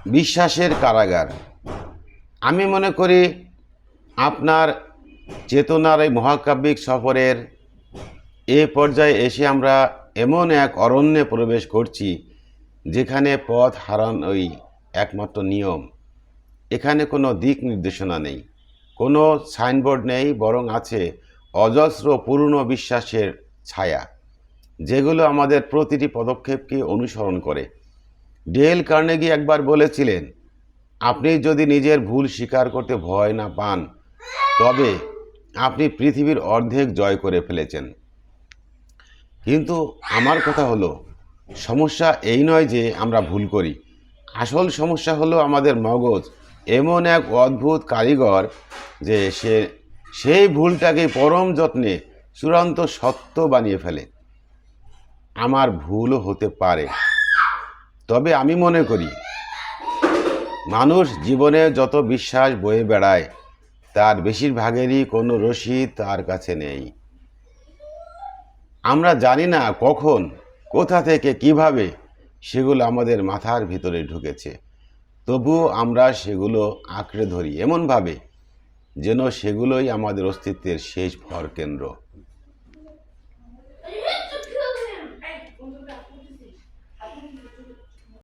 বিশ্বাসের কারাগার। আমি মনে করি আপনার চেতনার এই মহাকাব্যিক সফরের এ পর্যায়ে এসে আমরা এমন এক অরণ্যে প্রবেশ করছি যেখানে পথ হারানোই একমাত্র নিয়ম। এখানে কোনো দিক নির্দেশনা নেই, কোনো সাইনবোর্ড নেই, বরং আছে অজস্র পুরনো বিশ্বাসের ছায়া, যেগুলো আমাদের প্রতিটি পদক্ষেপকে অনুসরণ করে। ডেল কার্নেগি একবার বলেছিলেন, আপনি যদি নিজের ভুল স্বীকার করতে ভয় না পান, তবে আপনি পৃথিবীর অর্ধেক জয় করে ফেলেছেন। কিন্তু আমার কথা হলো, সমস্যা এই নয় যে আমরা ভুল করি। আসল সমস্যা হলো আমাদের মগজ এমন এক অদ্ভুত কারিগর যে সেই ভুলটাকে পরম যত্নে চূড়ান্ত সত্য বানিয়ে ফেলে। আমার ভুলও হতে পারে, তবে আমি মনে করি মানুষ জীবনে যত বিশ্বাস বয়ে বেড়ায় তার বেশিরভাগেরই কোনো রসিদ তার কাছে নেই। আমরা জানি না কখন, কোথা থেকে, কিভাবে সেগুলো আমাদের মাথার ভিতরে ঢুকেছে, তবুও আমরা সেগুলো আঁকড়ে ধরি এমনভাবে যেন সেগুলোই আমাদের অস্তিত্বের শেষ ভরকেন্দ্র।